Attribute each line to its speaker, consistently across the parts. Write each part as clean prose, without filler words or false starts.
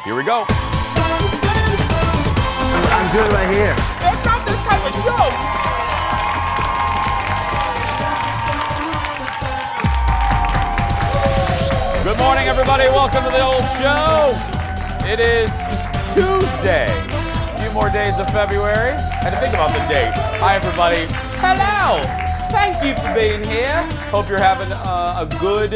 Speaker 1: Here we go.
Speaker 2: I'm good right here.
Speaker 1: That's not this type of show. Good morning, everybody. Welcome to the old show. It is Tuesday. A few more days of February. I had to think about the date. Hi, everybody. Hello. Thank you for being here. Hope you're having a good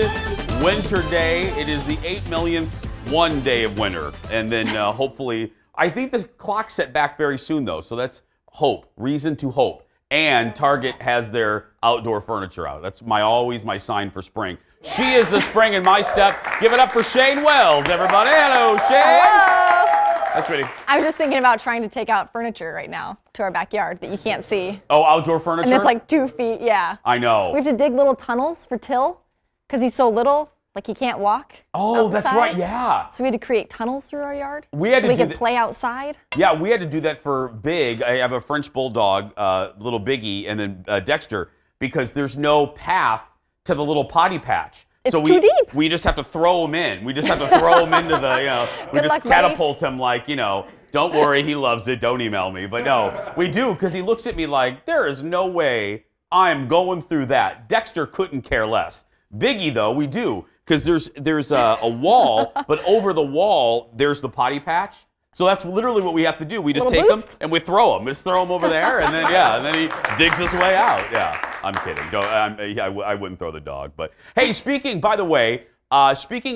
Speaker 1: winter day. It is the 8 millionth one day of winter. And then hopefully, I think the clock's set back very soon, though. So that's hope, reason to hope. And Target has their outdoor furniture out. That's always my sign for spring. She is the spring in my step. Give it up for Shayne Wells, everybody. Hello, Shayne.
Speaker 3: Hello.
Speaker 1: That's pretty.
Speaker 3: I was just thinking about trying to take out furniture right now to our backyard that you can't see.
Speaker 1: Oh, outdoor furniture?
Speaker 3: And it's like 2 feet, yeah.
Speaker 1: I know.
Speaker 3: We have to dig little tunnels for Till because he's so little, like he can't walk.
Speaker 1: Oh, that's
Speaker 3: outside.
Speaker 1: right, yeah.
Speaker 3: So we had to create tunnels through our yard
Speaker 1: So we
Speaker 3: could play outside.
Speaker 1: Yeah, we had to do that for Big. I have a French bulldog, little Biggie, and then Dexter, because there's no path to the little potty patch.
Speaker 3: It's
Speaker 1: so
Speaker 3: too deep.
Speaker 1: We just have to throw him in. We just have to throw him into the, we just catapult him like, don't worry, he loves it, don't email me. But no, we do, because he looks at me like, there is no way I'm going through that. Dexter couldn't care less. Biggie, though, we do, because there's a wall, but over the wall, there's the potty patch. So that's literally what we have to do. We just take him and we throw him. We just throw him over there, and then and then he digs his way out. Yeah, I'm kidding. I wouldn't throw the dog. But hey, speaking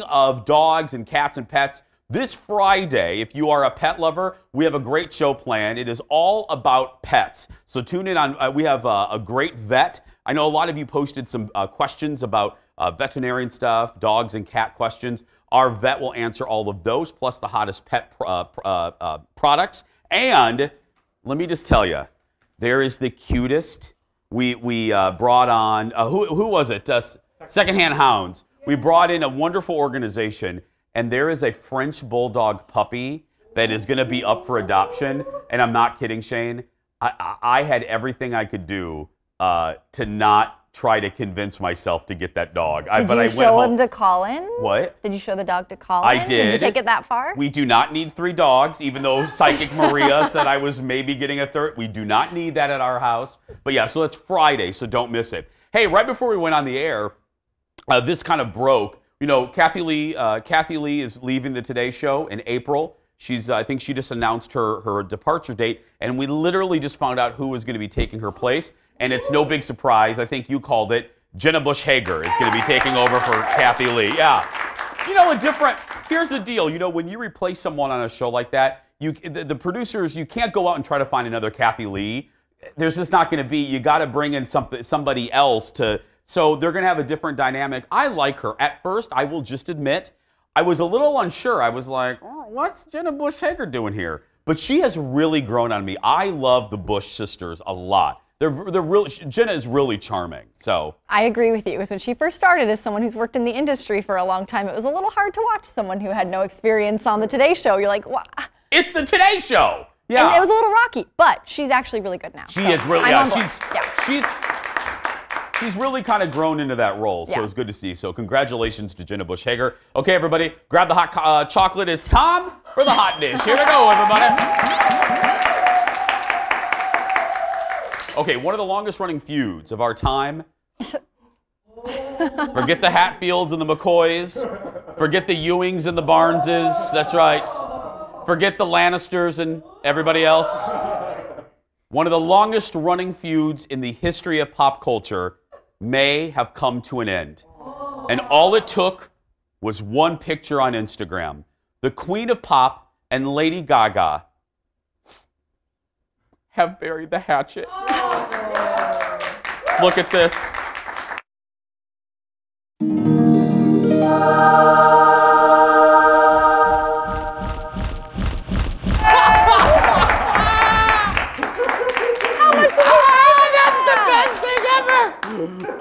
Speaker 1: of dogs and cats and pets, this Friday, if you are a pet lover, we have a great show planned. It is all about pets. So tune in on. We have a great vet. I know a lot of you posted some questions about veterinarian stuff, dogs and cat questions. Our vet will answer all of those, plus the hottest pet products. And let me just tell you, there is the cutest. We brought on, who was it? Secondhand Hounds. We brought in a wonderful organization, and there is a French bulldog puppy that is going to be up for adoption. And I'm not kidding, Shayne. I had everything I could do to not try to convince myself to get that dog.
Speaker 3: Did you show him to Colin?
Speaker 1: What?
Speaker 3: Did you show the dog to Colin?
Speaker 1: I did.
Speaker 3: Did you take it that far?
Speaker 1: We do not need 3 dogs, even though Psychic Maria said I was maybe getting a 3rd. We do not need that at our house. But yeah, so it's Friday, so don't miss it. Hey, right before we went on the air, this kind of broke. Kathy Lee is leaving the Today Show in April. I think she just announced her departure date, and we literally just found out who was going to be taking her place. And it's no big surprise. I think you called it. Jenna Bush Hager is going to be taking over for Kathy Lee. Yeah. Here's the deal. When you replace someone on a show like that, the producers, you can't go out and try to find another Kathy Lee. There's just not going to be. You got to bring in somebody else so they're going to have a different dynamic. I like her. At first, I will just admit, I was a little unsure. I was like, what's Jenna Bush Hager doing here? But she has really grown on me. I love the Bush sisters a lot. Jenna is really charming. So
Speaker 3: I agree with you. When she first started as someone who's worked in the industry for a long time, it was a little hard to watch someone who had no experience on the Today Show. You're like, what?
Speaker 1: It's the Today Show. Yeah.
Speaker 3: And it was a little rocky, but she's actually really good now.
Speaker 1: She is really. She's really kind of grown into that role. So it's good to see. So congratulations to Jenna Bush Hager. Okay, everybody, grab the hot chocolate. It's time for the hot dish. Here we go, everybody. Okay, one of the longest running feuds of our time. Forget the Hatfields and the McCoys. Forget the Ewings and the Barneses. That's right. Forget the Lannisters and everybody else. One of the longest running feuds in the history of pop culture may have come to an end. And all it took was one picture on Instagram. The Queen of Pop and Lady Gaga have buried the hatchet. Look at this.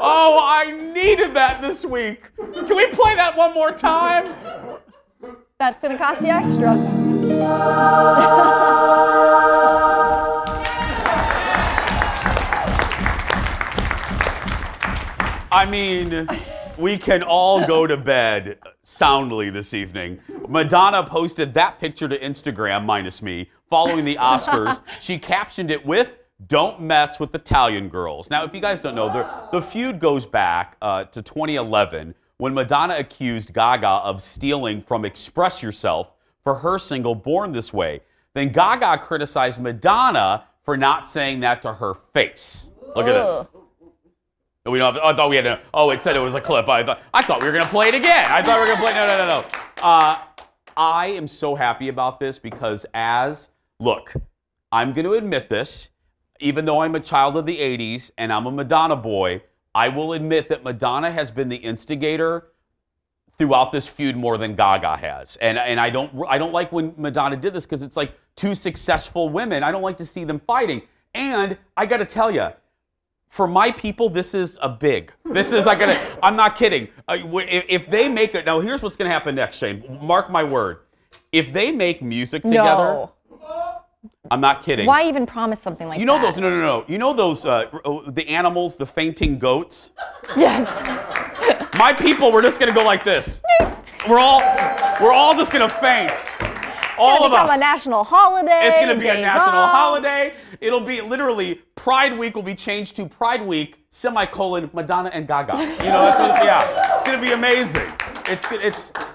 Speaker 1: Oh, I needed that this week. Can we play that one more time?
Speaker 3: That's going to cost you extra.
Speaker 1: I mean, we can all go to bed soundly this evening. Madonna posted that picture to Instagram, minus me, following the Oscars. She captioned it with, "Don't mess with Italian girls." Now, if you guys don't know, the feud goes back to 2011 when Madonna accused Gaga of stealing from Express Yourself for her single Born This Way. Then Gaga criticized Madonna for not saying that to her face. Look at this. We don't have, I thought we had it said it was a clip. I thought we were going to play it again. I thought we were going to play, no. I am so happy about this because look, I'm going to admit this, even though I'm a child of the 80s and I'm a Madonna boy, I will admit that Madonna has been the instigator throughout this feud more than Gaga has. And I don't like when Madonna did this because it's like two successful women. I don't like to see them fighting. And I got to tell you, for my people, this is a big. This is I'm not kidding. If they make it, now here's what's going to happen next, Shayne. Mark my word. If they make music together, I'm not kidding.
Speaker 3: Why even promise something like that?
Speaker 1: You know those, no. You know those, the animals, the fainting goats?
Speaker 3: Yes.
Speaker 1: My people, we're just going to go like this. We're all just going to faint. All of us.
Speaker 3: It's a national holiday.
Speaker 1: It's going to be a national holiday. It'll be literally Pride Week will be changed to Pride Week, Madonna and Gaga. You know, that's what, yeah. It's going to be amazing.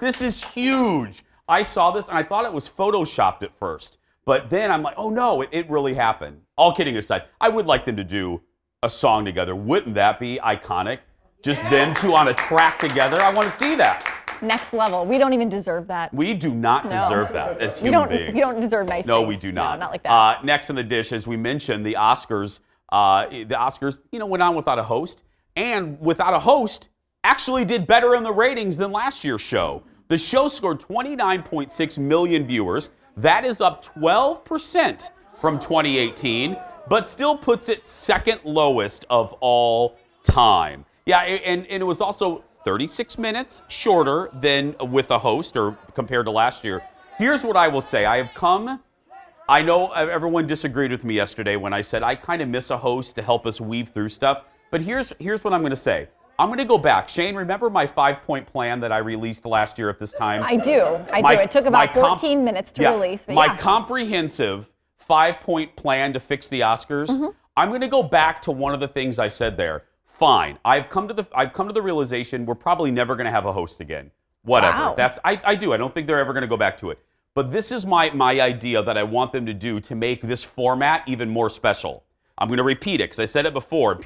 Speaker 1: This is huge. I saw this and I thought it was photoshopped at first. But then I'm like, oh no, it really happened. All kidding aside, I would like them to do a song together. Wouldn't that be iconic? Just them two on a track together. I want to see that.
Speaker 3: Next level. We don't even deserve that.
Speaker 1: We do not deserve that as human beings.
Speaker 3: We don't deserve nice things.
Speaker 1: No, we do not.
Speaker 3: No, not like that.
Speaker 1: Next on the dish, as we mentioned, the Oscars, went on without a host. And without a host, actually did better in the ratings than last year's show. The show scored 29.6 million viewers. That is up 12% from 2018, but still puts it second lowest of all time. Yeah, and it was also 36 minutes shorter than with a host or compared to last year. Here's what I will say. I know everyone disagreed with me yesterday when I said I kind of miss a host to help us weave through stuff. But here's what I'm going to say. I'm going to go back. Shayne, remember my 5-point plan that I released last year at this time?
Speaker 3: I do. It took about 14 minutes to release. But
Speaker 1: my comprehensive 5-point plan to fix the Oscars. Mm-hmm. I'm going to go back to one of the things I said there. Fine. I've come to the realization we're probably never going to have a host again. Whatever.
Speaker 3: Wow.
Speaker 1: I do. I don't think they're ever going to go back to it. But this is my idea that I want them to do to make this format even more special. I'm going to repeat it because I said it before.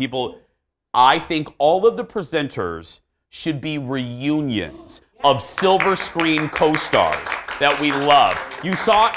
Speaker 1: I think all of the presenters should be reunions of silver screen co-stars that we love. You saw it.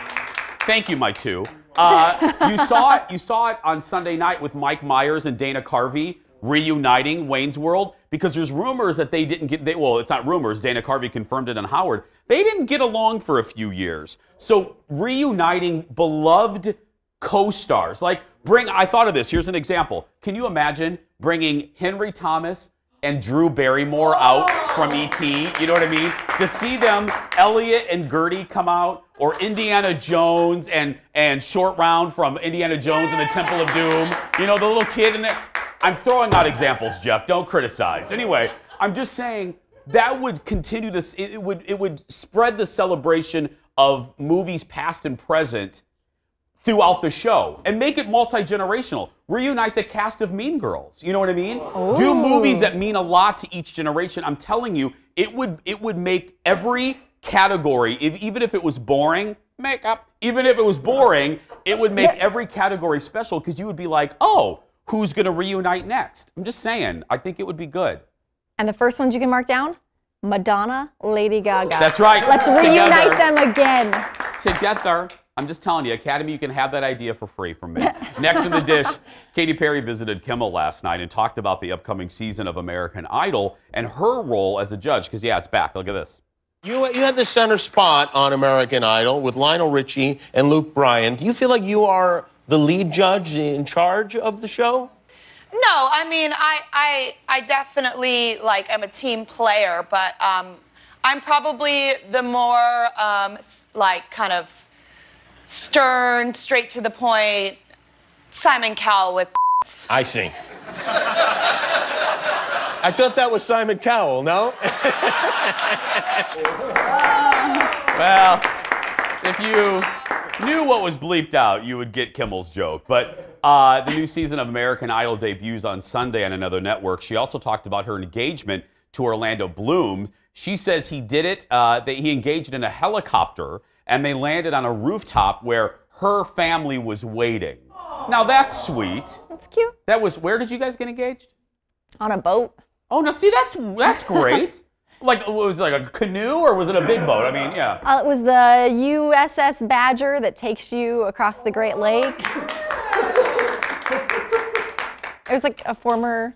Speaker 1: Thank you, my two. You saw it on Sunday night with Mike Myers and Dana Carvey reuniting Wayne's World because there's rumors that they didn't get. Well, it's not rumors. Dana Carvey confirmed it on Howard. They didn't get along for a few years. So reuniting beloved co-stars, I thought of this. Here's an example. Can you imagine bringing Henry Thomas and Drew Barrymore out from E.T.? You know what I mean? To see them, Elliot and Gertie come out, or Indiana Jones and Short Round from Indiana Jones and the Temple of Doom. You know, the little kid in there. I'm throwing out examples, Jeff. Don't criticize. Anyway, I'm just saying that would continue this. It would spread the celebration of movies past and present throughout the show and make it multi-generational. Reunite the cast of Mean Girls. You know what I mean?
Speaker 3: Ooh.
Speaker 1: Do movies that mean a lot to each generation. I'm telling you, it would make every category, even if it was boring, makeup, even if it was boring, it would make every category special because you would be like, oh, who's going to reunite next? I'm just saying, I think it would be good.
Speaker 3: And the first ones you can mark down? Madonna, Lady Gaga.
Speaker 1: That's right.
Speaker 3: Let's reunite them again.
Speaker 1: Together. I'm just telling you, Academy, you can have that idea for free from me. Next in the dish, Katy Perry visited Kimmel last night and talked about the upcoming season of American Idol and her role as a judge, because, yeah, it's back. Look at this.
Speaker 2: You had the center spot on American Idol with Lionel Richie and Luke Bryan. Do you feel like you are the lead judge in charge of the show?
Speaker 4: No, I mean, I definitely, am a team player, but I'm probably the more, kind of stern, straight to the point, Simon Cowell with
Speaker 2: I see. I thought that was Simon Cowell, no?
Speaker 1: Well, if you knew what was bleeped out, you would get Kimmel's joke. But the new season of American Idol debuts on Sunday on another network. She also talked about her engagement to Orlando Bloom. She says he did it, that he engaged in a helicopter, and they landed on a rooftop where her family was waiting. Now that's sweet.
Speaker 3: That's cute.
Speaker 1: That was, where did you guys get engaged?
Speaker 3: On a boat.
Speaker 1: Oh, no, see, that's great. Like, was it like a canoe or was it a big boat? I mean, yeah.
Speaker 3: It was the USS Badger that takes you across the Great Lake. It was like a former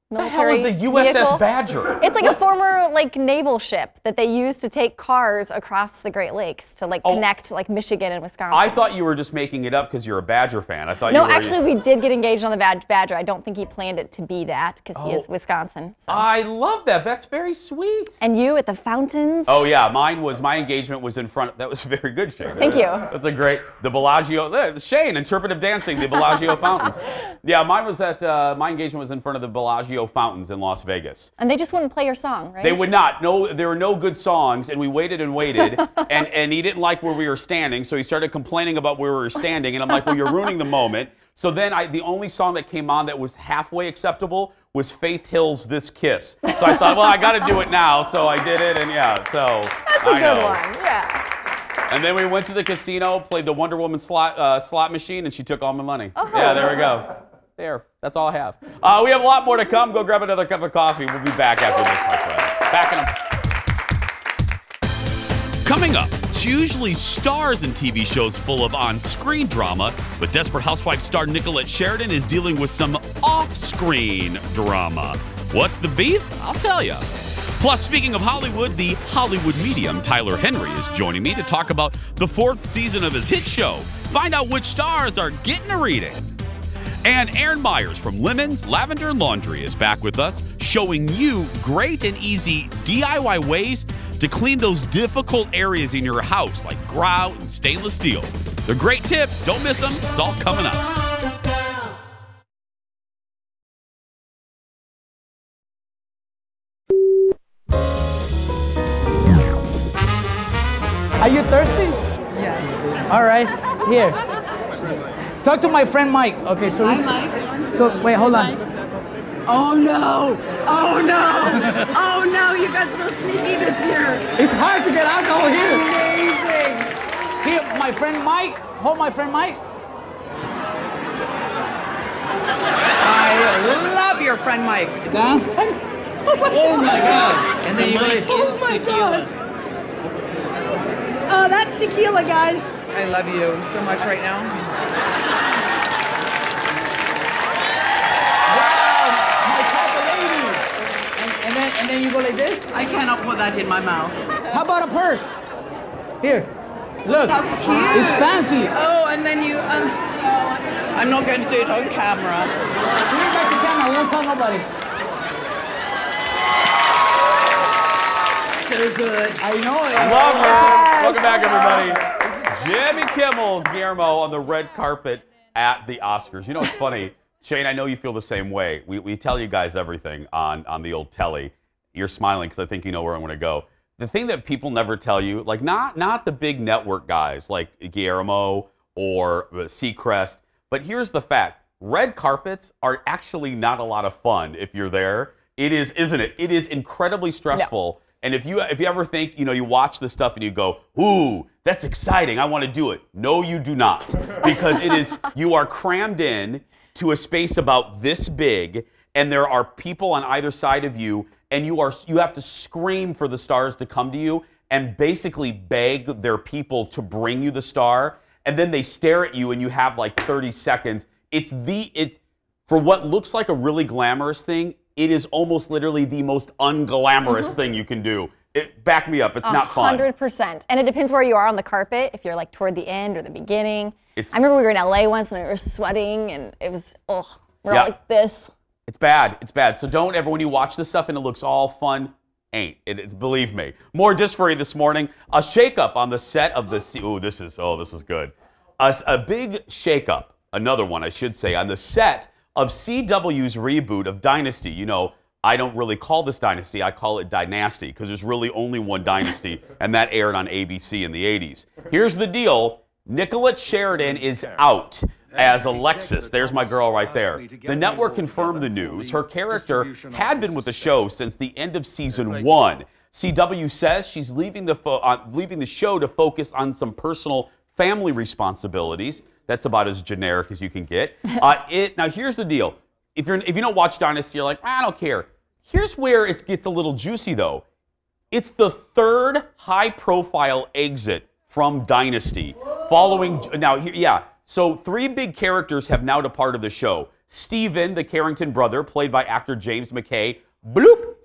Speaker 3: military
Speaker 1: What the hell is the USS
Speaker 3: vehicle.
Speaker 1: Badger?
Speaker 3: It's like a former naval ship that they used to take cars across the Great Lakes to connect Michigan and Wisconsin.
Speaker 1: I thought you were just making it up because you're a Badger fan. I thought
Speaker 3: No,
Speaker 1: you were.
Speaker 3: actually, we did get engaged on the Badger. I don't think he planned it to be that because he is Wisconsin. So.
Speaker 1: I love that. That's very sweet.
Speaker 3: And you at the fountains.
Speaker 1: Oh yeah, my engagement was in front. That was very good, Shayne.
Speaker 3: Thank you.
Speaker 1: That's a great, the Bellagio. Shayne, interpretive dancing, the Bellagio fountains. Yeah, mine was at, my engagement was in front of the Bellagio fountains in Las Vegas.
Speaker 3: And they just wouldn't play your song, right?
Speaker 1: They would not. No, there were no good songs, and we waited and waited, and he didn't like where we were standing, so he started complaining about where we were standing, and I'm like, well, you're ruining the moment. So then the only song that came on that was halfway acceptable was Faith Hill's This Kiss. So I thought, well, I got to do it now, so I did it, and yeah, so
Speaker 3: That's a good one, yeah.
Speaker 1: And then we went to the casino, played the Wonder Woman slot machine, and she took all my money.
Speaker 3: Oh.
Speaker 1: Yeah, there we go. There, that's all I have. We have a lot more to come. Go grab another cup of coffee. We'll be back after this, my friends. Back in a... Coming up, she usually stars in TV shows full of on-screen drama, but Desperate Housewives star Nicolette Sheridan is dealing with some off-screen drama. What's the beef? I'll tell you. Plus, speaking of Hollywood, the Hollywood medium Tyler Henry is joining me to talk about the 4th season of his hit show. Find out which stars are getting a reading. And Aaron Myers from Lavender and Laundry is back with us, showing you great and easy DIY ways to clean those difficult areas in your house, like grout and stainless steel. They're great tips. Don't miss them. It's all coming up.
Speaker 5: Are you thirsty?
Speaker 6: Yeah.
Speaker 5: All right, here. Talk to my friend Mike. Okay, so
Speaker 6: Hi, Mike.
Speaker 5: So wait, hold on.
Speaker 6: Oh no! Oh no! Oh no! You got so sneaky this year.
Speaker 5: It's hard to get alcohol here.
Speaker 6: Amazing.
Speaker 5: Here, my friend Mike. Hold my friend Mike.
Speaker 6: I love your friend Mike.
Speaker 5: Down. Oh my God! And then you
Speaker 6: Mike is tequila. Oh, that's tequila, guys. I love you so much right now.
Speaker 5: And then you go like this?
Speaker 6: I cannot put that in my mouth.
Speaker 5: How about a purse? Here, look.
Speaker 6: How cute.
Speaker 5: It's fancy.
Speaker 6: Oh, and then you, I'm not going to do it on camera.
Speaker 5: Bring it back to camera, I won't tell nobody.
Speaker 6: So good.
Speaker 5: I know it.
Speaker 1: Love it. Welcome back, everybody. Jimmy Kimmel's Guillermo on the red carpet at the Oscars. You know, it's funny. Shayne, I know you feel the same way. We tell you guys everything on the old telly. You're smiling because I think you know where I'm going to go. The thing that people never tell you, like not the big network guys like Guillermo or Seacrest, but here's the fact. Red carpets are actually not a lot of fun if you're there. It is, isn't it? It is incredibly stressful. No. And if you ever think, you watch this stuff and you go, ooh, that's exciting, I want to do it. No, you do not. Because you are crammed in to a space about this big, and there are people on either side of you, and you have to scream for the stars to come to you and basically beg their people to bring you the star, and then they stare at you and you have like 30 seconds. It's for what looks like a really glamorous thing, it is almost literally the most unglamorous thing you can do. Back me up, it's not fun.
Speaker 3: 100%. And it depends where you are on the carpet, if you're like toward the end or the beginning. I remember we were in LA once and we were sweating and it was, we're all like this.
Speaker 1: It's bad, it's bad. So don't ever, when you watch this stuff and it looks all fun, ain't. Believe me. More just for you this morning. A shakeup on the set of the, this is good. A big shakeup, another one I should say, on the set of CW's reboot of Dynasty. I don't really call this dynasty. I call it dynasty because there's really only one dynasty, and that aired on ABC in the 80s. Here's the deal. Nicolette Sheridan is out as Alexis. There's my girl right there. The network confirmed the news. Her character had been with the show since the end of season 1. CW says she's leaving the show to focus on some personal family responsibilities. That's about as generic as you can get. Now, here's the deal. If you don't watch Dynasty, you're like, I don't care. Here's where it gets a little juicy, though. It's the third high-profile exit from Dynasty. So 3 big characters have now departed the show. Steven, the Carrington brother, played by actor James McKay, bloop,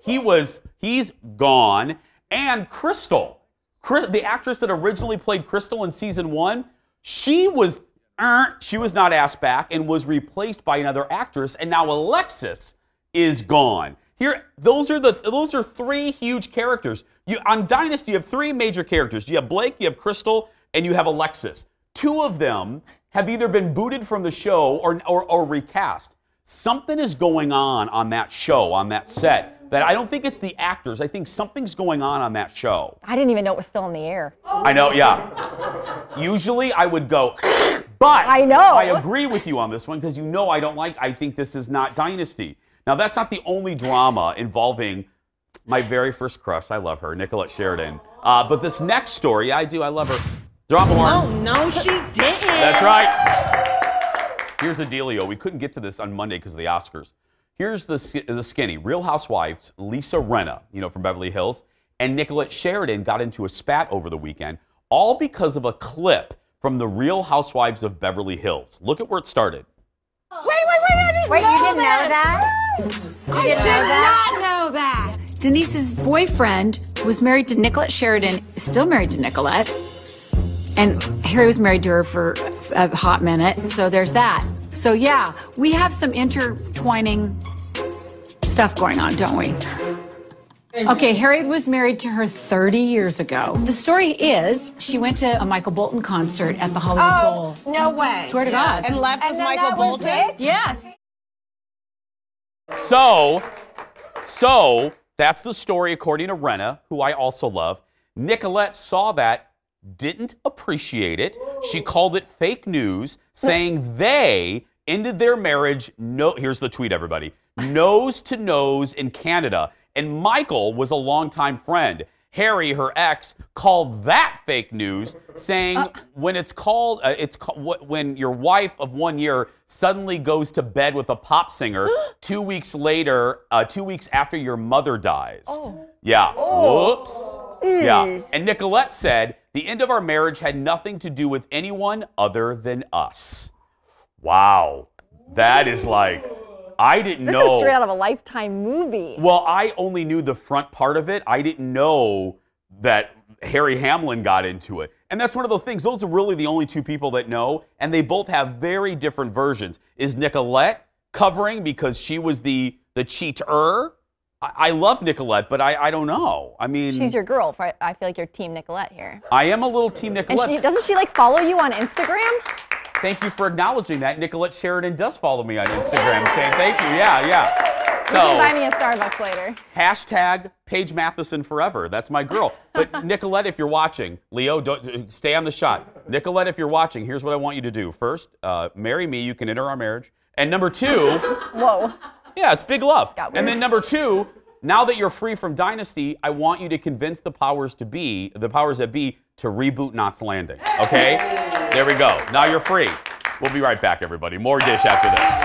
Speaker 1: he's gone. And Crystal, the actress that originally played Crystal in season 1, she was not asked back and was replaced by another actress, and now Alexis is gone. Here, those are 3 huge characters. On Dynasty, you have 3 major characters. You have Blake, you have Crystal, and you have Alexis. 2 of them have either been booted from the show or recast. Something is going on that show, on that set, that I don't think it's the actors. I think something's going on that show.
Speaker 3: I didn't even know it was still in the air.
Speaker 1: I know, yeah. Usually I would go, but
Speaker 3: I know.
Speaker 1: I agree with you on this one because I think this is not Dynasty. Now, that's not the only drama involving my very first crush. I love her, Nicolette Sheridan. But this next story, I love her. Drop more.
Speaker 6: Oh, no, she didn't.
Speaker 1: That's right. Here's the dealio. We couldn't get to this on Monday because of the Oscars. Here's the skinny. Real Housewives, Lisa Rinna, from Beverly Hills, and Nicolette Sheridan got into a spat over the weekend, all because of a clip from the Real Housewives of Beverly Hills. Look at where it started.
Speaker 6: Wait, you didn't know that?
Speaker 7: I did not know that. Denise's boyfriend was married to Nicolette Sheridan, still married to Nicolette. And Harry was married to her for a hot minute, so there's that. So yeah, we have some intertwining stuff going on, don't we? Okay, Harry was married to her 30 years ago. The story is she went to a Michael Bolton concert at the Hollywood Bowl.
Speaker 6: No way.
Speaker 7: Swear to God.
Speaker 6: And left with Michael Bolton?
Speaker 7: Yes.
Speaker 1: So that's the story according to Rinna, who I also love. Nicolette saw that, didn't appreciate it. She called it fake news, saying they ended their marriage, here's the tweet, everybody, nose to nose in Canada. And Michael was a longtime friend. Harry, her ex, called that fake news, saying when when your wife of 1 year suddenly goes to bed with a pop singer 2 weeks later, 2 weeks after your mother dies. Oh. Yeah. Oh. Whoops. Yeah. And Nicolette said, the end of our marriage had nothing to do with anyone other than us. Wow. That is like, I didn't know.
Speaker 3: This is straight out of a Lifetime movie.
Speaker 1: Well, I only knew the front part of it. I didn't know that Harry Hamlin got into it. And that's one of those things. Those are really the only 2 people that know, and they both have very different versions. Is Nicolette covering because she was the cheater? I love Nicolette, but I don't know. I mean,
Speaker 3: she's your girl. I feel like you're Team Nicolette here.
Speaker 1: I am a little Team Nicolette.
Speaker 3: And doesn't she like follow you on Instagram?
Speaker 1: Thank you for acknowledging that. Nicolette Sheridan does follow me on Instagram, saying thank you. Yeah.
Speaker 3: So, you can buy me a Starbucks later.
Speaker 1: Hashtag Paige Matheson forever. That's my girl. But Nicolette, if you're watching, Leo, don't stay on the shot. Nicolette, if you're watching, here's what I want you to do. First, marry me. You can enter our marriage. And number 2.
Speaker 3: Whoa.
Speaker 1: Yeah, it's big love.
Speaker 3: And
Speaker 1: then number 2, now that you're free from Dynasty, I want you to convince the powers that be, to reboot Knots Landing. Okay? There we go. Now you're free. We'll be right back, everybody. More Dish after this.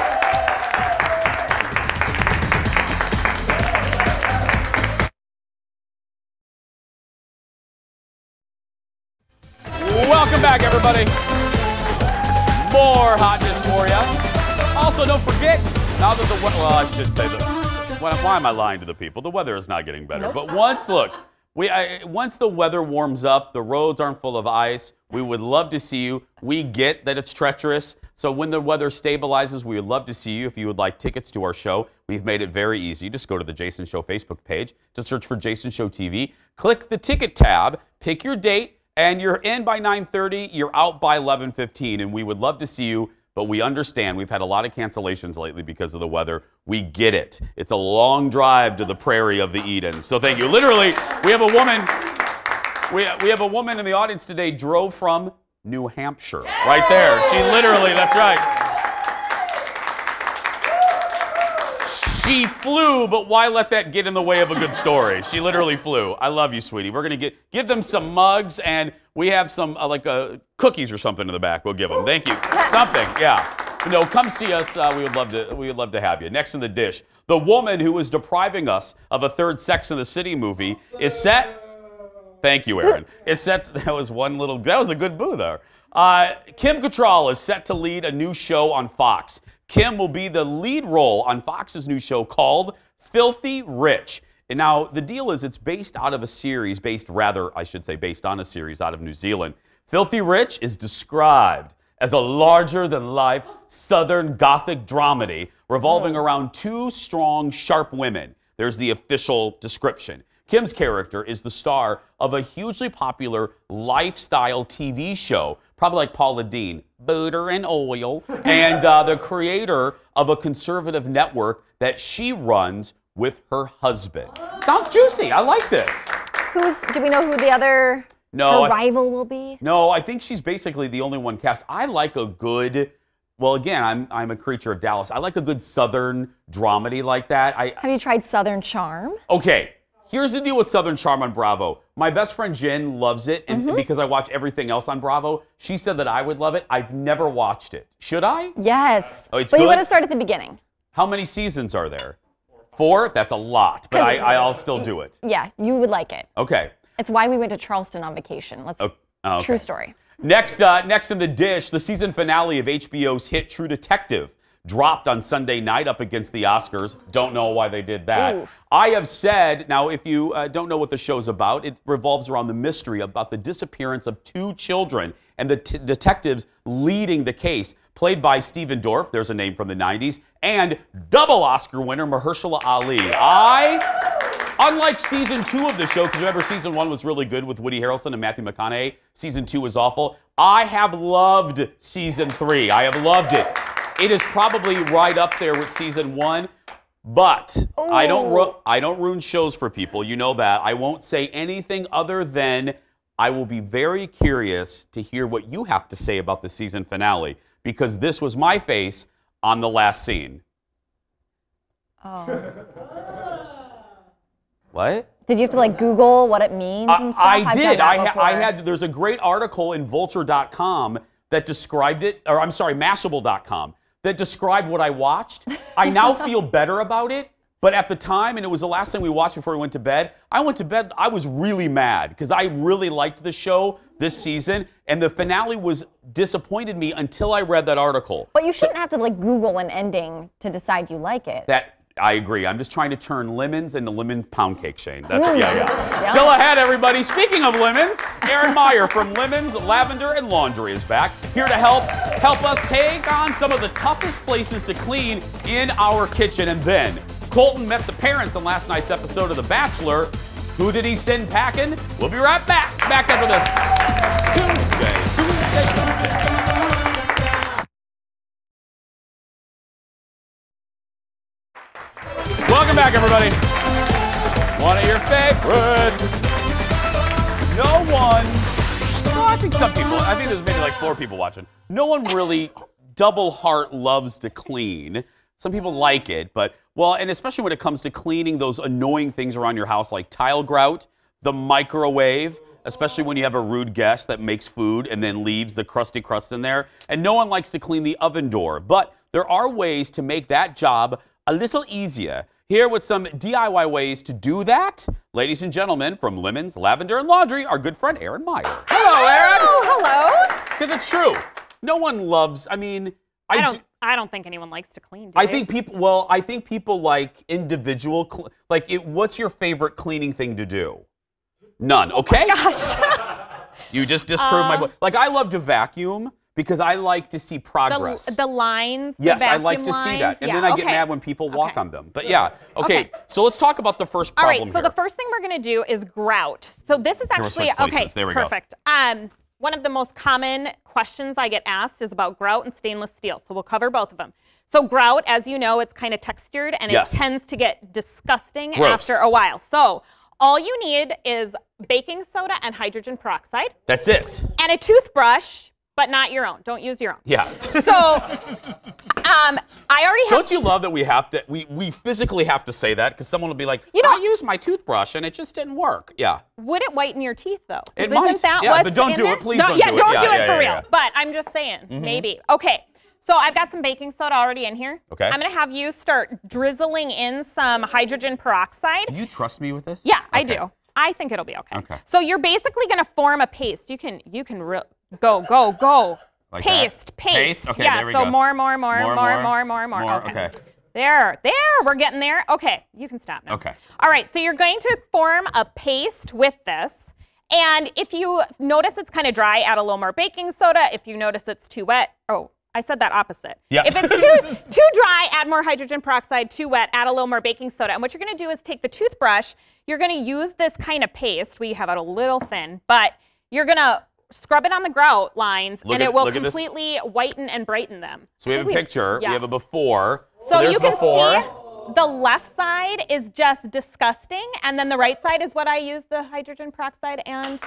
Speaker 1: Welcome back, everybody. More Hot Dish for you. Also, don't forget, now that I should say why am I lying to the people? The weather is not getting better. Nope. But once the weather warms up, the roads aren't full of ice, we would love to see you. We get that it's treacherous. So when the weather stabilizes, we would love to see you. If you would like tickets to our show, we've made it very easy. Just go to the Jason Show Facebook page. Just search for Jason Show TV. Click the ticket tab, pick your date, and you're in by 9:30, you're out by 11:15. And we would love to see you but we understand. We've had a lot of cancellations lately because of the weather. We get it. It's a long drive to the prairie of the Eden. So thank you. Literally, we have a woman. We have a woman in the audience today. Drove from New Hampshire, right there. She literally. That's right. She flew, but why let that get in the way of a good story? She literally flew. I love you, sweetie. We're going to give them some mugs, and we have some cookies or something in the back. We'll give them. Thank you. Something, yeah. No, come see us. We would love to have you. Next in the dish, the woman who was depriving us of a third Sex and the City movie is set. Thank you, Aaron. Is set. That was a good boo there. Kim Cattrall is set to lead a new show on Fox. Kim will be the lead role on Fox's new show called Filthy Rich. And now, the deal is it's based on a series out of New Zealand. Filthy Rich is described as a larger-than-life Southern Gothic dramedy revolving around two strong, sharp women. There's the official description. Kim's character is the star of a hugely popular lifestyle TV show, probably like Paula Deen, Butter and Oil, and the creator of a conservative network that she runs with her husband. Sounds juicy. I like this.
Speaker 3: Do we know who the other rival will be?
Speaker 1: No, I think she's basically the only one cast. I like a good, well, again, I'm a creature of Dallas. I like a good Southern dramedy like that.
Speaker 3: Have you tried Southern Charm?
Speaker 1: Okay. Here's the deal with Southern Charm on Bravo. My best friend Jen loves it, and because I watch everything else on Bravo, she said that I would love it. I've never watched it. Should I?
Speaker 3: Yes.
Speaker 1: Oh, it's
Speaker 3: but
Speaker 1: good?
Speaker 3: You got to start at the beginning.
Speaker 1: How many seasons are there? 4? That's a lot, but I'll still do it.
Speaker 3: Yeah, you would like it.
Speaker 1: Okay.
Speaker 3: It's why we went to Charleston on vacation.
Speaker 1: Okay.
Speaker 3: True story.
Speaker 1: Next in the dish, the season finale of HBO's hit True Detective dropped on Sunday night up against the Oscars. Don't know why they did that.
Speaker 3: Ooh.
Speaker 1: I have said, now if you don't know what the show's about, it revolves around the mystery about the disappearance of 2 children and the detectives leading the case, played by Stephen Dorff, there's a name from the 90s, and double Oscar winner Mahershala Ali. Unlike season 2 of the show, because remember season 1 was really good with Woody Harrelson and Matthew McConaughey, season 2 was awful. I have loved season 3. I have loved it. It is probably right up there with season 1, but I don't ruin shows for people. You know that. I won't say anything other than I will be very curious to hear what you have to say about the season finale, because this was my face on the last scene.
Speaker 3: Oh.
Speaker 1: What?
Speaker 3: Did you have to Google what it means and stuff?
Speaker 1: I did. I had. There's a great article in Vulture.com that described it, or I'm sorry, Mashable.com. that described what I watched. I now feel better about it, but at the time, and it was the last thing we watched before we went to bed, I was really mad because I really liked the show this season, and the finale disappointed me until I read that article.
Speaker 3: But you shouldn't have to Google an ending to decide you like it.
Speaker 1: I agree. I'm just trying to turn lemons into lemon pound cake, Shayne. Yeah. Still ahead, everybody. Speaking of lemons, Aaron Meyer from Lemons, Lavender and Laundry is back, here to help us take on some of the toughest places to clean in our kitchen. And then Colton met the parents on last night's episode of The Bachelor. Who did he send packing? We'll be right back. Back after this. Tuesday. Welcome back, everybody. One of your favorites. I think there's maybe 4 people watching. No one really double heart loves to clean. Some people like it, and especially when it comes to cleaning those annoying things around your house like tile grout, the microwave, especially when you have a rude guest that makes food and then leaves the crusty crust in there. And no one likes to clean the oven door. But there are ways to make that job a little easier. Here with some DIY ways to do that, ladies and gentlemen, from Lemons, Lavender and Laundry, our good friend Aaron Meyer. Hello, Aaron.
Speaker 3: Hello.
Speaker 1: Because it's true. No one loves, I
Speaker 8: don't think anyone likes to clean, do
Speaker 1: I
Speaker 8: they?
Speaker 1: think people like individual, what's your favorite cleaning thing to do? None, okay?
Speaker 8: Oh my gosh.
Speaker 1: You just disproved my point. I love to vacuum because I like to see progress.
Speaker 8: The lines,
Speaker 1: yes,
Speaker 8: the vacuum
Speaker 1: I like to see that. And then I get mad when people walk on them. But yeah, okay. So let's talk about the first problem
Speaker 8: All right, so
Speaker 1: here.
Speaker 8: The first thing we're going to do is grout. So this is actually,
Speaker 1: There we go.
Speaker 8: perfect. one of the most common questions I get asked is about grout and stainless steel. So we'll cover both of them. So grout, as you know, it's kind of textured and it tends to get disgusting after a while. So all you need is baking soda and hydrogen peroxide.
Speaker 1: That's it.
Speaker 8: And a toothbrush, but not your own. Don't use your own.
Speaker 1: Yeah.
Speaker 8: So I already have.
Speaker 1: Don't you love that we have to, we physically have to say that because someone will be like, I used my toothbrush and it just didn't work. Yeah.
Speaker 8: Would it whiten your teeth though?
Speaker 1: It might.
Speaker 8: Isn't that
Speaker 1: yeah,
Speaker 8: what's
Speaker 1: but don't
Speaker 8: in
Speaker 1: do
Speaker 8: there?
Speaker 1: it. Please
Speaker 8: No,
Speaker 1: don't do it.
Speaker 8: Don't do it for real. But I'm just saying, maybe. Okay. So I've got some baking soda already in here.
Speaker 1: Okay.
Speaker 8: I'm going to have you start drizzling in some hydrogen peroxide.
Speaker 1: Do you trust me with this?
Speaker 8: Yeah, I do. I think it'll be okay.
Speaker 1: Okay.
Speaker 8: So you're basically going to form a paste. You can go.
Speaker 1: Like
Speaker 8: paste.
Speaker 1: Okay,
Speaker 8: yeah,
Speaker 1: there we
Speaker 8: so
Speaker 1: go.
Speaker 8: more.
Speaker 1: More, okay.
Speaker 8: There, we're getting there. Okay, you can stop now.
Speaker 1: Okay.
Speaker 8: All right, so you're going to form a paste with this. And if you notice it's kind of dry, add a little more baking soda. If you notice it's too wet, I said that opposite.
Speaker 1: Yeah.
Speaker 8: If it's too dry, add more hydrogen peroxide. Too wet, add a little more baking soda. And what you're going to do is take the toothbrush. You're going to use this kind of paste. We have it a little thin, but you're going to scrub it on the grout lines, and it will completely whiten and brighten them.
Speaker 1: So we have a picture.
Speaker 8: Yeah.
Speaker 1: We have a before.
Speaker 8: So
Speaker 1: there's
Speaker 8: you can
Speaker 1: before.
Speaker 8: see the left side is just disgusting, and then the right side is what I use the hydrogen peroxide and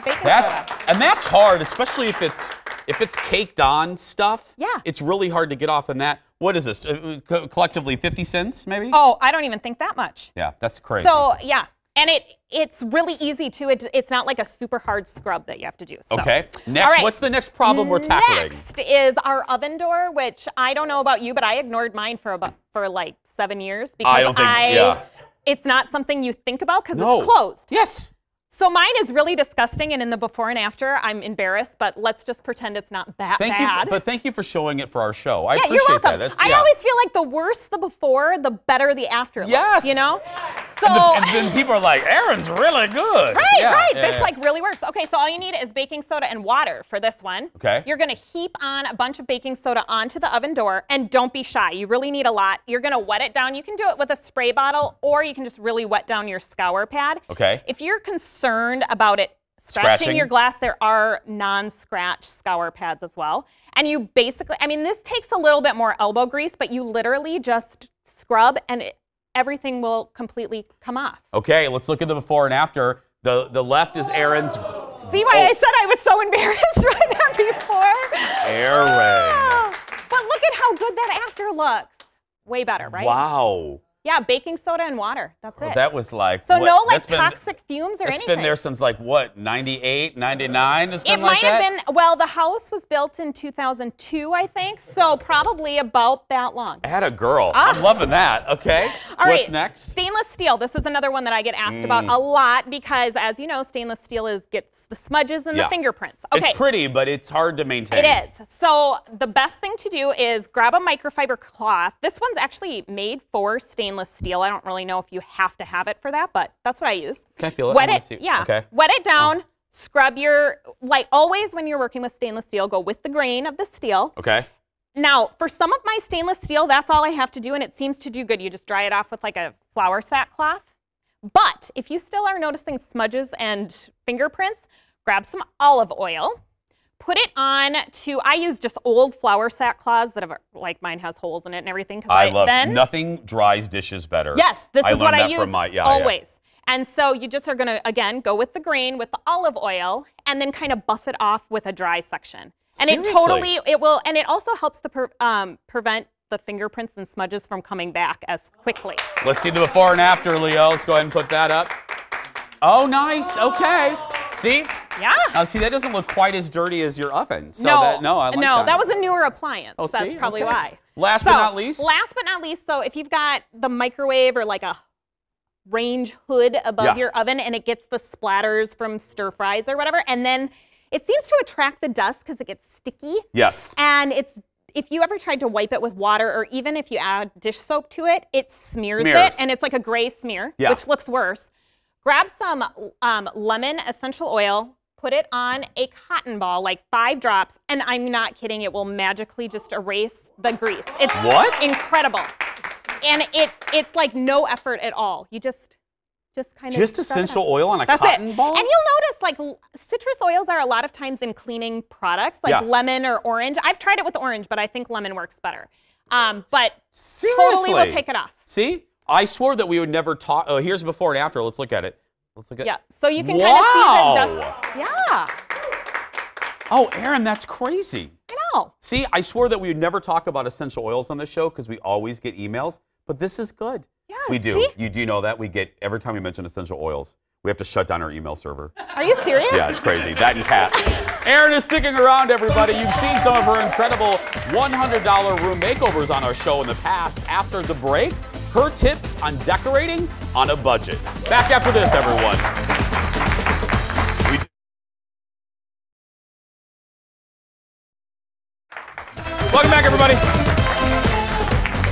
Speaker 8: baking soda.
Speaker 1: And that's hard, especially if it's caked on stuff.
Speaker 8: Yeah.
Speaker 1: It's really hard to get off in that. What is this? Collectively 50 cents, maybe?
Speaker 8: Oh, I don't even think that much.
Speaker 1: Yeah, that's crazy.
Speaker 8: So, yeah. And it's really easy, too. It's not like a super hard scrub that you have to do. So.
Speaker 1: Okay. Next, what's the next problem we're tackling?
Speaker 8: Next is our oven door, which I don't know about you, but I ignored mine for like 7 years because
Speaker 1: I don't think,
Speaker 8: it's not something you think about because it's closed.
Speaker 1: Yes.
Speaker 8: So mine is really disgusting, and in the before and after, I'm embarrassed, but let's just pretend it's not that bad.
Speaker 1: But thank you for showing it for our show. I appreciate
Speaker 8: you're welcome.
Speaker 1: that.
Speaker 8: I always feel like the worse the before, the better the after looks, you know? So,
Speaker 1: and then people are like, Erin's really good.
Speaker 8: Right. This like really works. Okay, so all you need is baking soda and water for this one.
Speaker 1: Okay.
Speaker 8: You're gonna heap on a bunch of baking soda onto the oven door, and don't be shy. You really need a lot. You're gonna wet it down. You can do it with a spray bottle, or you can just really wet down your scour pad.
Speaker 1: Okay.
Speaker 8: If you're concerned about it scratching your glass, there are non-scratch scour pads as well. And you basically, this takes a little bit more elbow grease, but you literally just scrub and everything will completely come off.
Speaker 1: Okay, let's look at the before and after. The left is Erin's.
Speaker 8: See why I said I was so embarrassed right there before?
Speaker 1: Erin.
Speaker 8: But look at how good that after looks. Way better, right?
Speaker 1: Wow.
Speaker 8: Yeah, baking soda and water. That's it.
Speaker 1: That was like,
Speaker 8: so
Speaker 1: what?
Speaker 8: no like toxic fumes or anything.
Speaker 1: It's been there since like what, 98, 99? It's been
Speaker 8: it
Speaker 1: like
Speaker 8: might have been, well, the house was built in 2002, I think, so probably about that long.
Speaker 1: I had a girl. I'm loving that. Okay.
Speaker 8: All right.
Speaker 1: What's next?
Speaker 8: Stainless steel. This is another one that I get asked about a lot because, as you know, stainless steel gets the smudges and the fingerprints. Okay.
Speaker 1: It's pretty, but it's hard to maintain.
Speaker 8: It is. So the best thing to do is grab a microfiber cloth. This one's actually made for stainless steel. I don't really know if you have to have it for that, but that's what I use.
Speaker 1: Can I feel it?
Speaker 8: Wet it. Yeah.
Speaker 1: Okay.
Speaker 8: Wet it down. Scrub your, like always when you're working with stainless steel, go with the grain of the steel.
Speaker 1: Okay.
Speaker 8: Now, for some of my stainless steel, that's all I have to do, and it seems to do good. You just dry it off with like a flour sack cloth. But if you still are noticing smudges and fingerprints, grab some olive oil. Put it on to, I use just old flour sack cloths that have, like mine has holes in it and everything.
Speaker 1: I love nothing dries dishes better.
Speaker 8: Yes, this is what I use always.
Speaker 1: Yeah.
Speaker 8: And so you just are gonna, again, go with the grain, with the olive oil, and then kind of buff it off with a dry section. And
Speaker 1: Seriously?
Speaker 8: it will, and it also helps to prevent the fingerprints and smudges from coming back as quickly.
Speaker 1: Let's see the before and after, Leo. Let's go ahead and put that up. Oh, nice. Okay. See?
Speaker 8: Yeah.
Speaker 1: Now, see, that doesn't look quite as dirty as your oven. So
Speaker 8: no,
Speaker 1: I like that.
Speaker 8: That was a newer appliance.
Speaker 1: Oh,
Speaker 8: that's
Speaker 1: see?
Speaker 8: probably
Speaker 1: Okay.
Speaker 8: why.
Speaker 1: Last but not least?
Speaker 8: Last but not least, so if you've got the microwave or like a range hood above your oven and it gets the splatters from stir fries or whatever, and then it seems to attract the dust because it gets sticky.
Speaker 1: Yes.
Speaker 8: And if you ever tried to wipe it with water or even if you add dish soap to it, it smears it and it's like a gray smear, which looks worse. Grab some lemon essential oil, put it on a cotton ball, like 5 drops, and I'm not kidding, it will magically just erase the grease. It's incredible. And it's like no effort at all. You just Just kind of
Speaker 1: essential oil on a cotton ball?
Speaker 8: And you'll notice, like, citrus oils are a lot of times in cleaning products, like lemon or orange. I've tried it with orange, but I think lemon works better. But
Speaker 1: Seriously?
Speaker 8: totally will take it off.
Speaker 1: See? I swore that we would never talk. Oh, here's before and after. Let's look at it. Let's look at
Speaker 8: Yeah, so you can kind of see the dust. Yeah.
Speaker 1: Oh, Aaron, that's crazy.
Speaker 8: I know.
Speaker 1: See, I swore that we would never talk about essential oils on the show because we always get emails, but this is good.
Speaker 8: Yeah,
Speaker 1: we do.
Speaker 8: See?
Speaker 1: You do know that? We get, every time we mention essential oils, we have to shut down our email server.
Speaker 8: Are you serious?
Speaker 1: Yeah, it's crazy. That and cats. Erin is sticking around, everybody. You've seen some of her incredible $100 room makeovers on our show in the past. After the break, her tips on decorating on a budget. Back after this, everyone. Welcome back, everybody.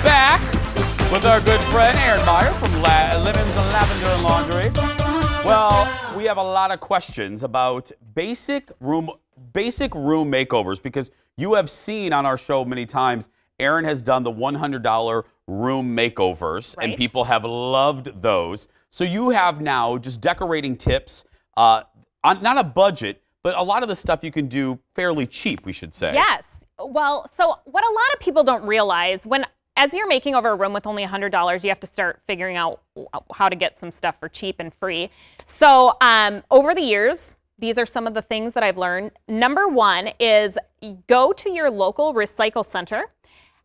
Speaker 1: Back with our good friend Erin Meyer from Lavender and Laundry. Well, we have a lot of questions about basic room makeovers because you have seen on our show many times Erin has done the $100 room makeovers, and people have loved those. So you have now just decorating tips, on not a budget, but a lot of the stuff you can do fairly cheap, we should say.
Speaker 8: Yes. Well, so what a lot of people don't realize, as you're making over a room with only $100, you have to start figuring out how to get some stuff for cheap and free. So over the years, these are some of the things that I've learned. Number one is go to your local recycle center.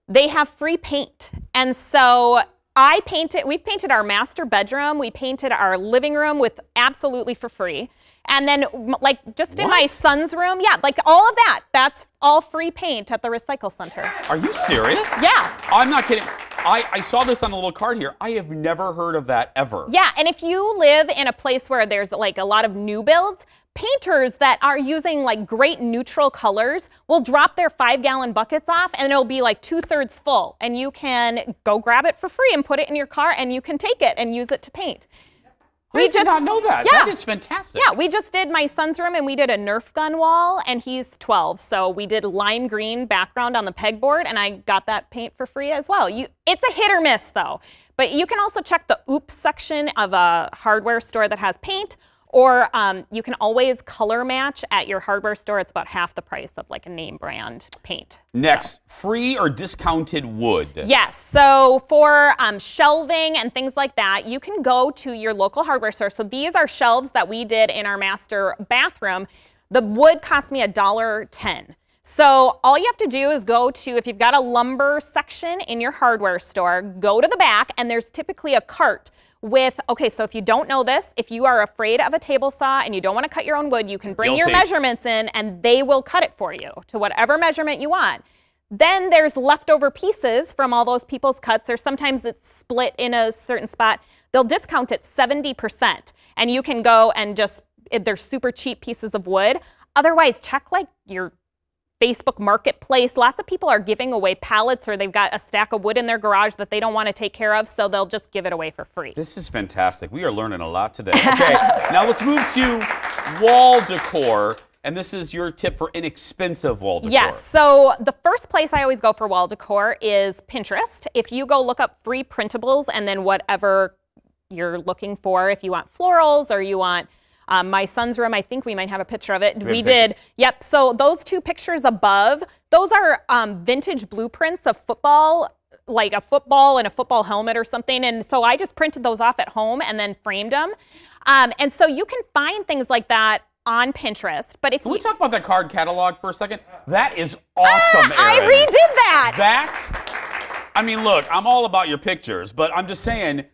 Speaker 8: They have free paint. And so we've painted our master bedroom. We painted our living room with absolutely for free. And then, like, just in my son's room, like all of that, that's all free paint at the recycle center.
Speaker 1: Are you serious?
Speaker 8: Yeah.
Speaker 1: I'm not kidding. I saw this on a little card here. I have never heard of that ever.
Speaker 8: Yeah, and if you live in a place where there's like a lot of new builds, painters that are using like great neutral colors will drop their 5-gallon buckets off and it'll be like 2/3 full. And you can go grab it for free and put it in your car and you can take it and use it to paint.
Speaker 1: I did not know that.
Speaker 8: Yeah.
Speaker 1: That is fantastic.
Speaker 8: Yeah, we just did my son's room and we did a Nerf gun wall and he's 12. So we did lime green background on the pegboard and I got that paint for free as well. It's a hit or miss though. But you can also check the oops section of a hardware store that has paint, or you can always color match at your hardware store. It's about half the price of like a name brand paint.
Speaker 1: Next, free or discounted wood.
Speaker 8: Yes, so for shelving and things like that, you can go to your local hardware store. So these are shelves that we did in our master bathroom. The wood cost me $1.10. So all you have to do is go to, if you've got a lumber section in your hardware store, go to the back and there's typically a cart with, okay, so if you don't know this, if you are afraid of a table saw and you don't want to cut your own wood, you can bring your measurements in and they will cut it for you to whatever measurement you want. Then there's leftover pieces from all those people's cuts, or sometimes it's split in a certain spot. They'll discount it 70%, and you can go and just, they're super cheap pieces of wood. Otherwise, check like your Facebook Marketplace. Lots of people are giving away pallets, or they've got a stack of wood in their garage that they don't want to take care of, so they'll just give it away for free.
Speaker 1: This is fantastic. We are learning a lot today. Okay, now let's move to wall decor, and this is your tip for inexpensive wall decor.
Speaker 8: Yes, so the first place I always go for wall decor is Pinterest. If you go look up free printables and then whatever you're looking for, if you want florals or you want my son's room, I think we might have a picture of it. We did. Yep. So those two pictures above, those are vintage blueprints of football, like a football and a football helmet or something. And so I just printed those off at home and then framed them. And so you can find things like that on Pinterest. But if
Speaker 1: Can we talk about that card catalog for a second? That is awesome, Erin.
Speaker 8: I redid that.
Speaker 1: I mean, look, I'm all about your pictures, but I'm just saying,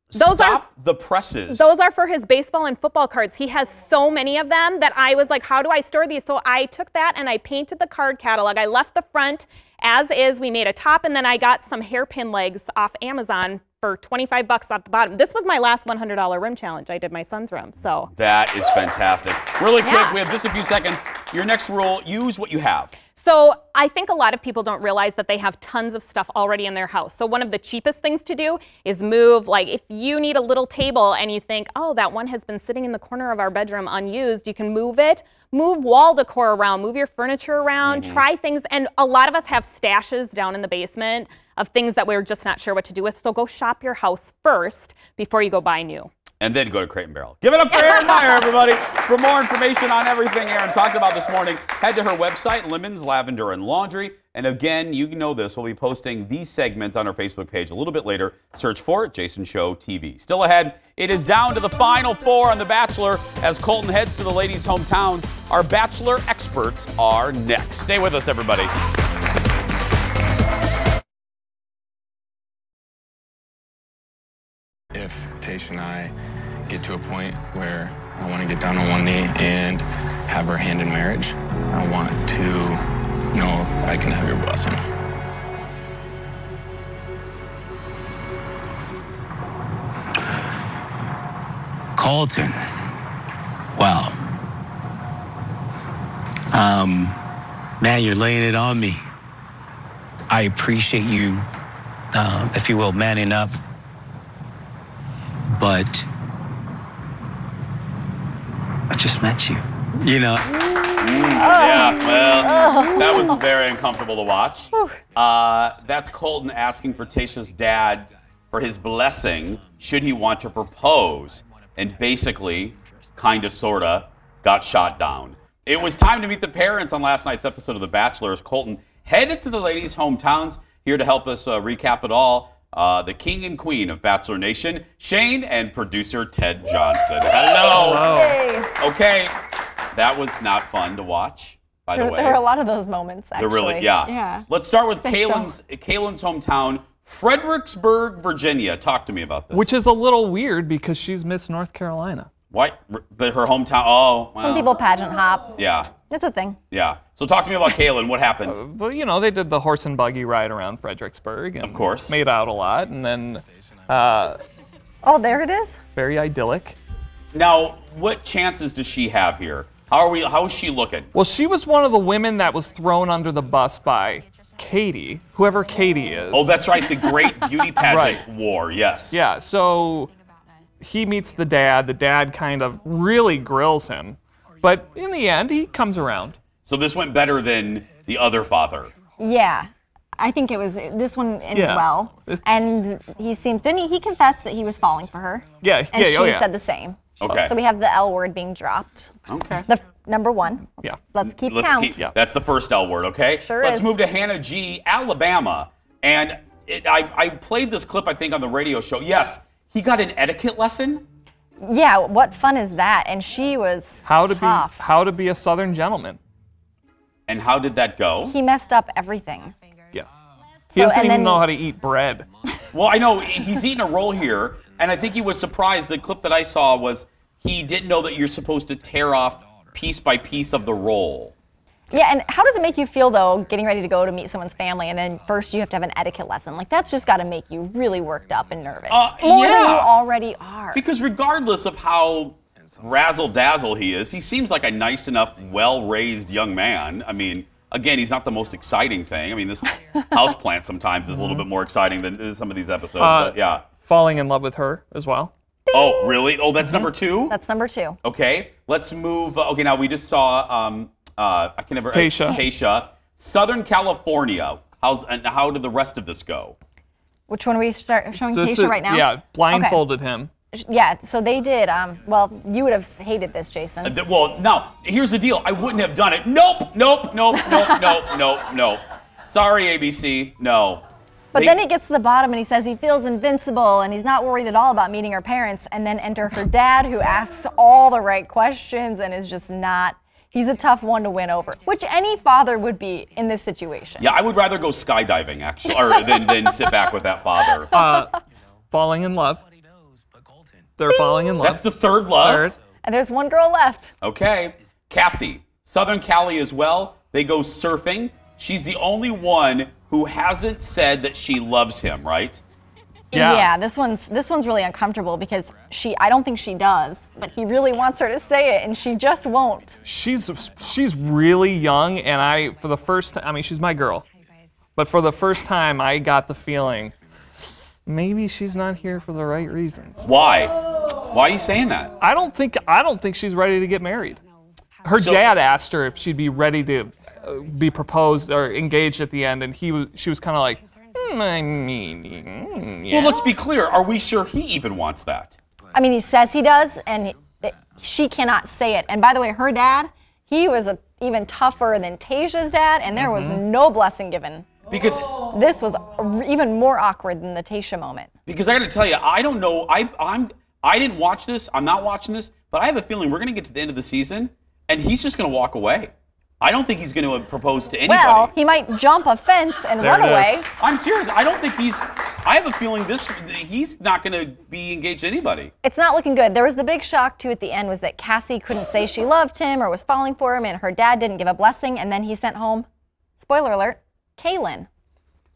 Speaker 1: stop the presses.
Speaker 8: Those are for his baseball and football cards. He has so many of them that I was like, how do I store these? So I took that and I painted the card catalog. I left the front as is. We made a top, and then I got some hairpin legs off Amazon for 25 bucks off the bottom. This was my last $100 room challenge. I did my son's room, so.
Speaker 1: That is fantastic. Really quick, we have just a few seconds. Your next rule, use what you have.
Speaker 8: So I think a lot of people don't realize that they have tons of stuff already in their house. So one of the cheapest things to do is move, like if you need a little table and you think, oh, that one has been sitting in the corner of our bedroom unused, you can move it. Move wall decor around, move your furniture around, try things. And a lot of us have stashes down in the basement of things that we're just not sure what to do with. So go shop your house first before you go buy new.
Speaker 1: And then go to Crate and Barrel. Give it up for Erin Meyer, everybody. For more information on everything Erin talked about this morning, head to her website, Lemons, Lavender and Laundry. And again, you know this, we'll be posting these segments on our Facebook page a little bit later. Search for it, Jason Show TV. Still ahead, it is down to the final 4 on The Bachelor as Colton heads to the ladies' hometown. Our Bachelor experts are next. Stay with us, everybody.
Speaker 9: If Tayshia and I get to a point where I want to get down on one knee and have her hand in marriage, I want to know if I can have your blessing.
Speaker 10: Colton. Wow. Man, you're laying it on me. I appreciate you, if you will, manning up. But I just met you, you know.
Speaker 1: Yeah, well, that was very uncomfortable to watch. That's Colton asking for Tayshia's dad for his blessing should he want to propose, and basically, kind of, sort of, got shot down. It was time to meet the parents on last night's episode of The Bachelor as Colton headed to the ladies' hometowns. Here to help us recap it all, the king and queen of Bachelor Nation, Shayne and producer Ted Johnson. Hello.
Speaker 3: Hey.
Speaker 1: Okay, that was not fun to watch, by the way.
Speaker 3: There were a lot of those moments, actually.
Speaker 1: There really, yeah.
Speaker 3: Yeah.
Speaker 1: Let's start with Kaylin's hometown, Fredericksburg, Virginia. Talk to me about this.
Speaker 11: Which is a little weird because she's Miss North Carolina.
Speaker 1: What? But her hometown, oh, wow.
Speaker 3: Some people pageant hop.
Speaker 1: Yeah.
Speaker 3: It's a thing.
Speaker 1: Yeah. So talk to me about Kaylin. What happened?
Speaker 11: Well, you know, they did the horse and buggy ride around Fredericksburg. And
Speaker 1: of course.
Speaker 11: Made out a lot, and then...
Speaker 3: oh, there it is?
Speaker 11: Very idyllic.
Speaker 1: Now, what chances does she have here? How is she looking?
Speaker 11: Well, she was one of the women that was thrown under the bus by Katie, whoever Katie is.
Speaker 1: Oh, that's right, the great beauty pageant war, yes.
Speaker 11: Yeah, so he meets the dad. The dad kind of really grills him. But in the end, he comes around.
Speaker 1: So this went better than the other father.
Speaker 3: Yeah. I think it was, this one ended well. And he seems, didn't he confessed that he was falling for her?
Speaker 11: Yeah,
Speaker 3: and she said the same.
Speaker 1: Okay.
Speaker 3: So we have the L word being dropped.
Speaker 1: Okay.
Speaker 3: The number one. Let's keep count.
Speaker 1: That's the first L word, okay?
Speaker 3: Sure
Speaker 1: Let's
Speaker 3: is.
Speaker 1: move to Hannah G, Alabama. And I played this clip, I think, on the radio show. Yes, he got an etiquette lesson.
Speaker 3: Yeah, what fun is that? And she was tough.
Speaker 11: How to be a Southern gentleman.
Speaker 1: And how did that go?
Speaker 3: He messed up everything.
Speaker 11: Yeah. He doesn't even know how to eat bread.
Speaker 1: Well, I know he's eating a roll here, and I think he was surprised. The clip that I saw was he didn't know that you're supposed to tear off piece by piece of the roll.
Speaker 3: Yeah, and how does it make you feel, though, getting ready to go to meet someone's family, and then first you have to have an etiquette lesson? Like, that's just got to make you really worked up and nervous. More than you already are.
Speaker 1: Because regardless of how razzle-dazzle he is, he seems like a nice enough, well-raised young man. I mean, again, he's not the most exciting thing. I mean, this houseplant sometimes is a little bit more exciting than some of these episodes, but yeah.
Speaker 11: Falling in love with her as well.
Speaker 1: Oh, really? Oh, that's number 2?
Speaker 3: That's number 2.
Speaker 1: Okay, let's move. Okay, now we just saw, I can never...
Speaker 11: Tayshia.
Speaker 1: Southern California. How did the rest of this go?
Speaker 3: Which one are we showing Tayshia right now?
Speaker 11: Yeah, blindfolded him.
Speaker 3: Yeah, so they did. Well, you would have hated this, Jason.
Speaker 1: Well, now, here's the deal. I wouldn't have done it. Nope. Sorry, ABC. No.
Speaker 3: But then he gets to the bottom and he says he feels invincible and he's not worried at all about meeting her parents. And then enter her dad, who asks all the right questions and is just not. He's a tough one to win over, which any father would be in this situation.
Speaker 1: Yeah, I would rather go skydiving, actually, than sit back with that father.
Speaker 11: Falling in love. They're falling in love.
Speaker 1: That's the third love.
Speaker 3: And there's one girl left.
Speaker 1: Okay. Cassie, Southern Cali as well. They go surfing. She's the only one who hasn't said that she loves him, right?
Speaker 3: Yeah, this one's really uncomfortable because I don't think she does, but he really wants her to say it and she just won't.
Speaker 11: She's really young, and for the first time, I mean, she's my girl, but for the first time I got the feeling maybe she's not here for the right reasons.
Speaker 1: Why? Why are you saying that?
Speaker 11: I don't think she's ready to get married. Her dad asked her if she'd be ready to be proposed or engaged at the end, and she was kind of like, I mean, yeah.
Speaker 1: Well, let's be clear. Are we sure he even wants that?
Speaker 3: I mean, he says he does, and she cannot say it. And by the way, her dad, he was even tougher than Tayshia's dad, and there was no blessing given.
Speaker 1: Because
Speaker 3: this was even more awkward than the Tayshia moment.
Speaker 1: Because I got to tell you, I don't know. I didn't watch this. I'm not watching this, but I have a feeling we're going to get to the end of the season, and he's just going to walk away. I don't think he's going to propose to anybody.
Speaker 3: Well, he might jump a fence and run away.
Speaker 1: I'm serious. I don't think I have a feeling he's not going to be engaged to anybody.
Speaker 3: It's not looking good. There was the big shock, too, at the end was that Cassie couldn't say she loved him or was falling for him, and her dad didn't give a blessing, and then he sent home, spoiler alert, Kaylin.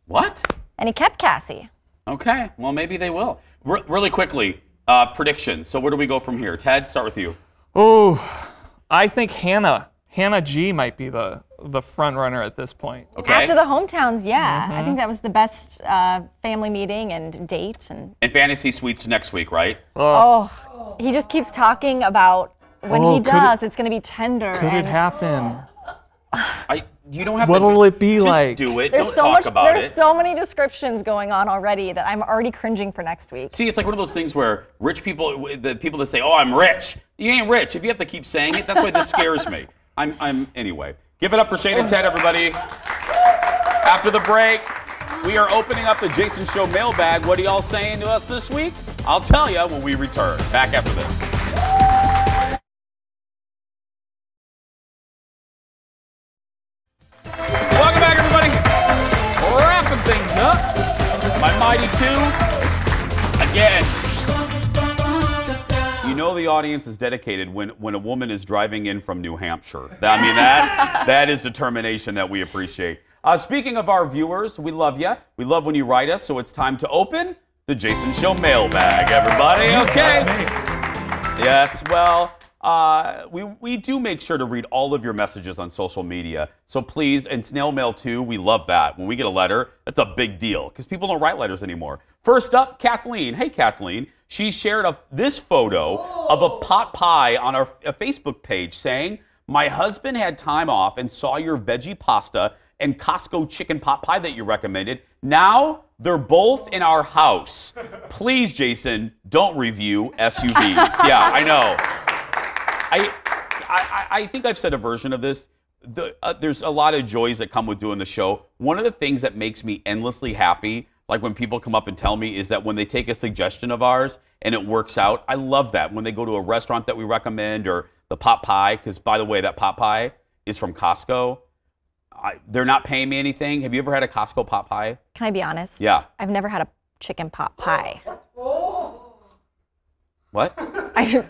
Speaker 1: What?
Speaker 3: And he kept Cassie.
Speaker 1: Okay. Well, maybe they will. Really quickly, predictions. So where do we go from here? Ted, start with you.
Speaker 11: Oh, I think Hannah G might be the front runner at this point.
Speaker 1: Okay.
Speaker 3: After the hometowns, yeah. I think that was the best family meeting and date. And
Speaker 1: Fantasy Suites next week, right?
Speaker 3: Oh, he just keeps talking about when he does, it's going to be tender.
Speaker 11: Could it happen?
Speaker 1: You don't have
Speaker 11: What'll it be like?
Speaker 1: Just do it.
Speaker 3: There's
Speaker 1: Don't talk about it.
Speaker 3: There's so many descriptions going on already that I'm already cringing for next week.
Speaker 1: See, it's like one of those things where rich people, the people that say, "Oh, I'm rich," you ain't rich. If you have to keep saying it, that's why this scares me. Anyway. Give it up for Shayne and Ted, everybody. After the break, we are opening up the Jason Show mailbag. What are y'all saying to us this week? I'll tell you when we return. Back after this. Welcome back, everybody. Wrapping things up. My Mighty Two. Again. You know the audience is dedicated when a woman is driving in from New Hampshire. I mean, that is determination that we appreciate. Speaking of our viewers, we love you. We love when you write us, so it's time to open the Jason Show mailbag, everybody. Okay. Yes, well, we do make sure to read all of your messages on social media. So please, and snail mail too, we love that. When we get a letter, that's a big deal because people don't write letters anymore. First up, Kathleen. Hey, Kathleen. She shared this photo of a pot pie on our Facebook page saying, "My husband had time off and saw your veggie pasta and Costco chicken pot pie that you recommended. Now they're both in our house. Please, Jason, don't review SUVs." Yeah, I know. I think I've said a version of this. There's a lot of joys that come with doing the show. One of the things that makes me endlessly happy, like when people come up and tell me, is that when they take a suggestion of ours and it works out. I love that. When they go to a restaurant that we recommend or the pot pie, because by the way, that pot pie is from Costco. They're not paying me anything. Have you ever had a Costco pot pie?
Speaker 3: Can I be honest?
Speaker 1: Yeah.
Speaker 3: I've never had a chicken pot pie.
Speaker 1: What?
Speaker 3: I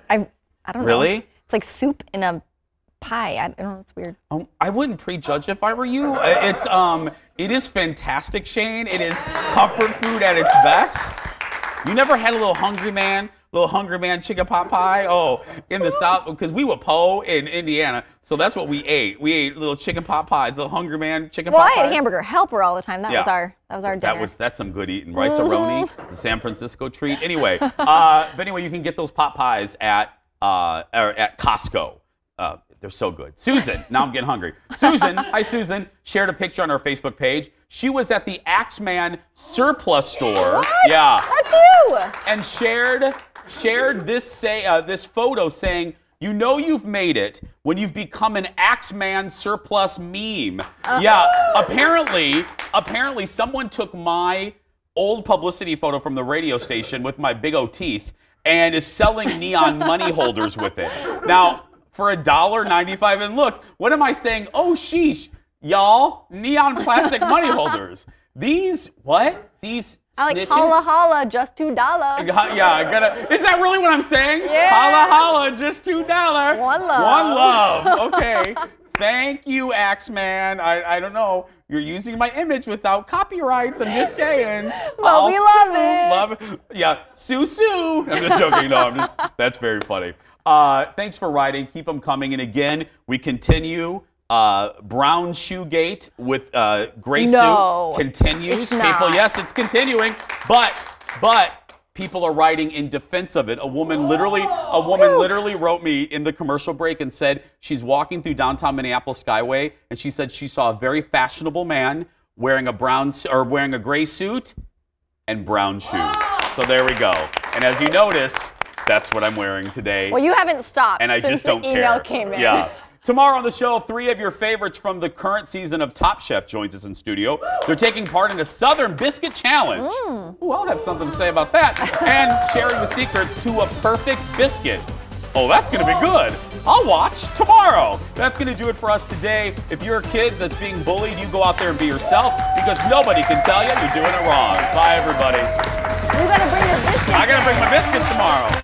Speaker 3: don't know.
Speaker 1: Really?
Speaker 3: It's like soup in a pie. I don't know. It's weird.
Speaker 1: I wouldn't prejudge if I were you. It is fantastic, Shayne. It is comfort food at its best. You never had a little hungry man chicken pot pie? Oh, in the South, because we were po in Indiana, so that's what we ate. We ate little chicken pot pies, little hungry man chicken pot pies.
Speaker 3: Well, I ate Hamburger Helper all the time. That was our dinner.
Speaker 1: That's some good eating. Rice-A-Roni, the San Francisco treat. Anyway, but anyway, you can get those pot pies at Costco. They're so good. Susan, now I'm getting hungry. Susan, hi Susan, shared a picture on her Facebook page. She was at the Axeman surplus store.
Speaker 3: What?
Speaker 1: Yeah.
Speaker 3: That's you.
Speaker 1: And shared this photo saying, "You know you've made it when you've become an Axeman surplus meme." Yeah, apparently someone took my old publicity photo from the radio station with my big O teeth and is selling neon money holders with it. Now, for $1.95, and look, what am I saying? Oh, sheesh, y'all, neon plastic money holders. These snitches?
Speaker 3: I like holla holla, just $2.
Speaker 1: Yeah, is that really what I'm saying?
Speaker 3: Yeah.
Speaker 1: Holla holla, just $2.
Speaker 3: One love.
Speaker 1: One love, okay. Thank you, Axeman. I don't know. You're using my image without copyrights. I'm just saying.
Speaker 3: Well, we love it.
Speaker 1: Yeah, sue. I'm just joking. No, that's very funny. Thanks for writing. Keep them coming. And again, we continue. Brown shoe gate with gray suit continues. People, yes, it's continuing. But people are writing in defense of it. A woman literally wrote me in the commercial break and said she's walking through downtown Minneapolis Skyway and she said she saw a very fashionable man wearing a gray suit and brown shoes. So there we go. And as you notice, That's what I'm wearing today.
Speaker 3: Well, you haven't stopped
Speaker 1: and I
Speaker 3: since
Speaker 1: just don't
Speaker 3: the email
Speaker 1: care.
Speaker 3: came in.
Speaker 1: Yeah. Tomorrow on the show, 3 of your favorites from the current season of Top Chef joins us in studio. They're taking part in a Southern Biscuit Challenge. Ooh, I'll have something to say about that. And sharing the secrets to a perfect biscuit. Oh, that's going to be good. I'll watch tomorrow. That's going to do it for us today. If you're a kid that's being bullied, you go out there and be yourself because nobody can tell you you're doing it wrong. Bye, everybody.
Speaker 3: You got to bring your biscuits.
Speaker 1: I got to bring my biscuits tomorrow.